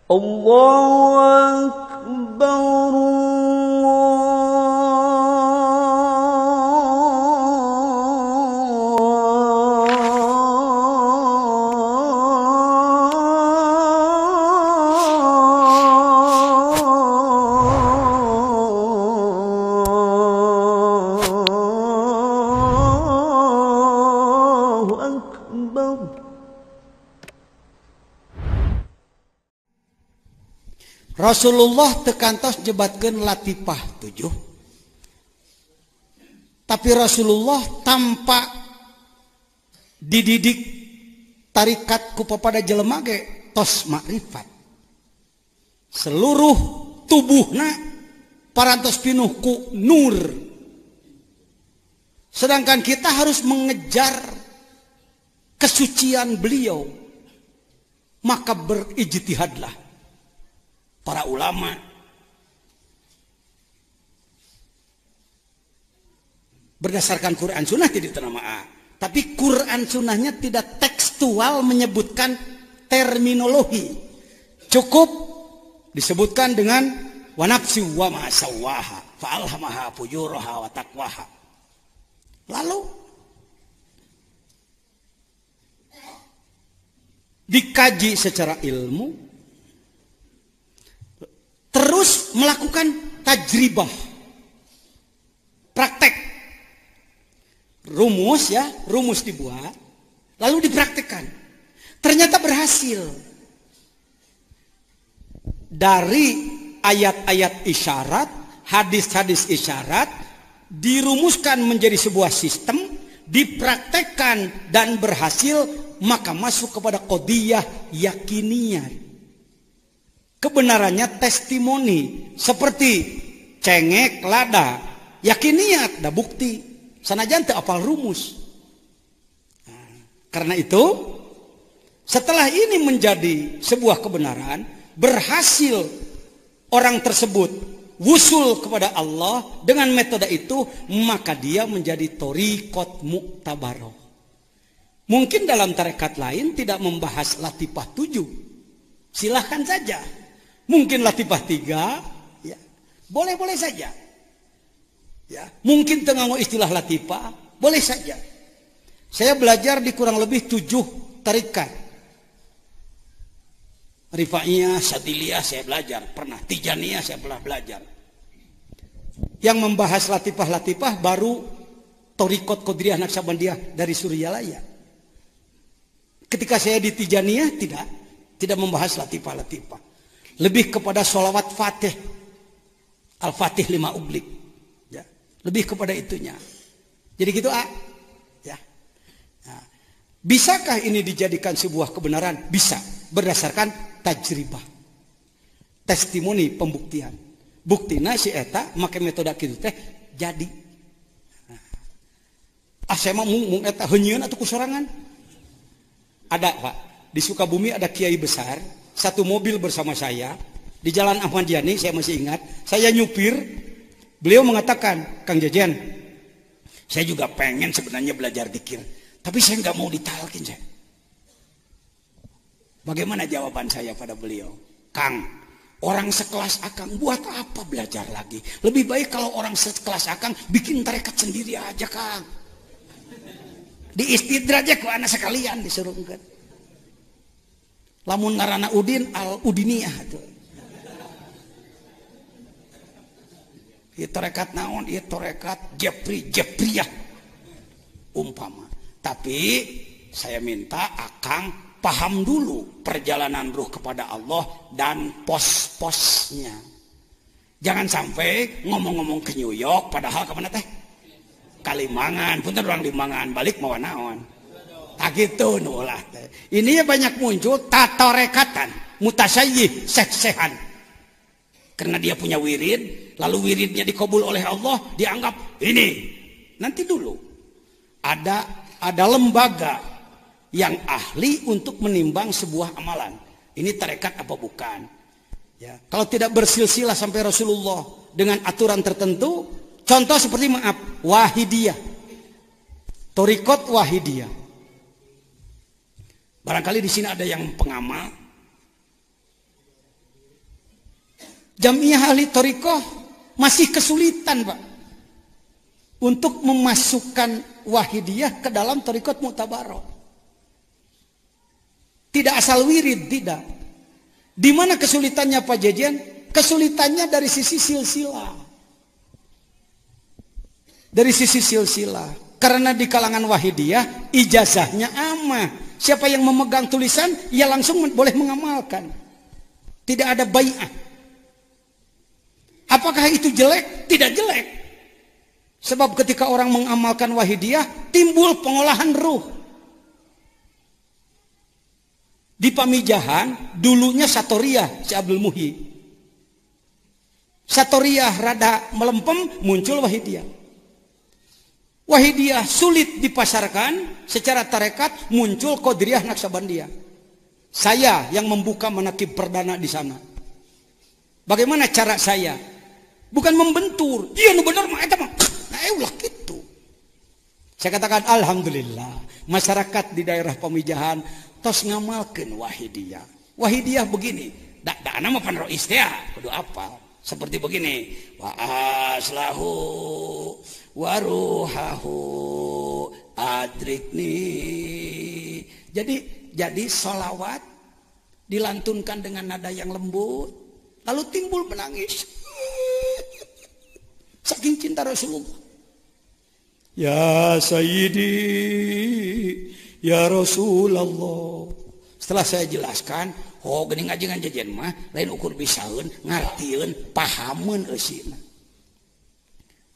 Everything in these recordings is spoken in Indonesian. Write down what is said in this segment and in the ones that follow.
Allahu Akbar. Rasulullah tekantos jebatkeun latifah 7. Tapi Rasulullah tanpa dididik tarikat ku papada jelema ge tos makrifat. Seluruh tubuhna parantos pinuh ku nur. Sedangkan kita harus mengejar kesucian beliau. Maka berijtihadlah para ulama berdasarkan Quran Sunnah tidak terima. Tapi Quran Sunnahnya tidak tekstual menyebutkan terminologi. Cukup disebutkan dengan wa nafsi wa ma sawwaha fa alhamaha fujuraha wa taqwaha. Lalu dikaji secara ilmu, terus melakukan tajribah, praktek, rumus dibuat, lalu dipraktekkan. Ternyata berhasil. Dari ayat-ayat isyarat, hadis-hadis isyarat, dirumuskan menjadi sebuah sistem, dipraktekkan dan berhasil, maka masuk kepada qadiyah yakiniyah. Kebenarannya testimoni seperti cengek lada, yakiniyat da bukti sanajan teu apal rumus. Karena itu setelah ini menjadi sebuah kebenaran, berhasil orang tersebut wusul kepada Allah dengan metode itu, maka dia menjadi thariqat mu'tabarah. Mungkin dalam tarekat lain tidak membahas latifah 7, silahkan saja. Mungkin latifah 3, ya, boleh-boleh saja. Ya, mungkin tengah istilah latifah, boleh saja. Saya belajar di kurang lebih 7 tarikat. Rifaiyah, Syadiliyah saya belajar, pernah Tijaniyah saya pernah belajar. Yang membahas latifah-latifah baru Thariqat Qadiriyah Naqsabandiyah dari Suryalaya. Ketika saya di Tijaniyah tidak membahas latifah-latifah. Lebih kepada sholawat fatih, al-fatih 5 ublik, ya. Lebih kepada itunya. Jadi gitu ya. Nah, bisakah ini dijadikan sebuah kebenaran? Bisa, berdasarkan tajribah, testimoni, pembuktian. Buktina si eta make metode kitu teh jadi. Saya mah mung eta heunyeun atuh kusorangan. Ada Pak, di Sukabumi ada kiai besar, satu mobil bersama saya di Jalan Ahmad Yani, saya masih ingat. Saya nyupir, beliau mengatakan, Kang Jejen, saya juga pengen sebenarnya belajar dzikir, tapi saya nggak mau ditalkin saya. Bagaimana jawaban saya pada beliau? Kang, orang sekelas Akang buat apa belajar lagi? Lebih baik kalau orang sekelas Akang bikin tarekat sendiri aja, Kang. Di istidraj ku anak sekalian disuruh enggak. Lamun ngaranna Udin al-Udiniyah tuh. Ieu tarekat naon? Ieu tarekat Jepriyah umpama. Tapi saya minta Akang paham dulu perjalanan ruh kepada Allah dan pos-posnya. Jangan sampai ngomong-ngomong ke New York padahal kemana teh? Kalimangan, punten orang Limangan, balik mau naon. Tak gitu nulah. Ini banyak muncul tatorekatan, mutasyayih, seh-sehan. Karena dia punya wirid, lalu wiridnya dikabul oleh Allah, dianggap ini. Nanti dulu ada lembaga yang ahli untuk menimbang sebuah amalan. Ini tarekat apa bukan? Ya, kalau tidak bersilsilah sampai Rasulullah dengan aturan tertentu, contoh seperti Wahidiyah, Thariqat Wahidiyah. Barangkali di sini ada yang pengamal. Jamiah ahli thariqah masih kesulitan, Pak, untuk memasukkan wahidiyah ke dalam thariqat mu'tabarah. Tidak asal wirid, tidak. Di mana kesulitannya Pak Jejen? Kesulitannya dari sisi silsilah. Dari sisi silsilah. Karena di kalangan wahidiyah ijazahnya amah. Siapa yang memegang tulisan, ia langsung boleh mengamalkan. Tidak ada bai'ah. Apakah itu jelek? Tidak jelek. Sebab ketika orang mengamalkan wahidiyah, timbul pengolahan ruh. Di Pamijahan, dulunya Satoriyah, si Abdul Muhyi. Satoriyah rada melempem, muncul wahidiyah. Wahidiyah sulit dipasarkan secara tarekat, muncul Qadiriyah Naksabandiyah. Saya yang membuka manakib perdana di sana. Bagaimana cara saya? Bukan membentur. Iya, nu benar mah eta mah. Nah, ulah gitu. Saya katakan alhamdulillah, masyarakat di daerah Pamijahan tos ngamalkeun wahidiyah. Wahidiyah begini, da nama pan rois teh kudu apal. Seperti begini, wa aslahu wa ruhahu adrikni. Jadi sholawat dilantunkan dengan nada yang lembut, lalu timbul menangis. Saking cinta Rasulullah. Ya Sayyidi, ya Rasulullah. Setelah saya jelaskan, oh gini ngajengan jajan mah lain ukur bisaeun, ngartieun, pahameun eusina.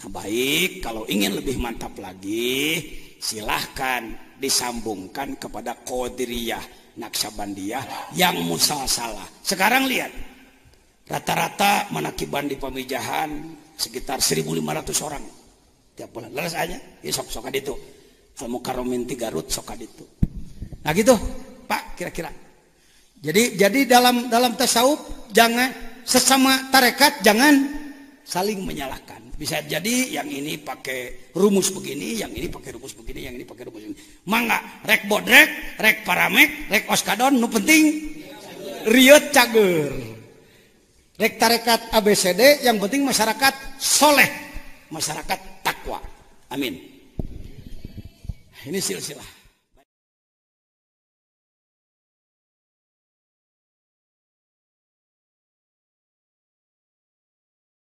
Nah, baik, kalau ingin lebih mantap lagi, silahkan disambungkan kepada Qadiriyah Naksabandiyah yang musalsalah. Sekarang lihat, rata-rata manakiban di Pamijahan sekitar 1.500 orang tiap bulan. Leres aja, ya sok-sokan itu. Al-Mukarramin 3 Garut sokan itu. Nah gitu, Pak, kira-kira. Jadi dalam tasawuf jangan sesama tarekat jangan saling menyalahkan. Bisa jadi yang ini pakai rumus begini, yang ini pakai rumus begini, yang ini pakai rumus begini. Mangga rek bodrek, rek paramek, rek oskadon, nu penting riot cager. Rek tarekat ABCD, yang penting masyarakat soleh, masyarakat takwa. Amin. Ini silsilah.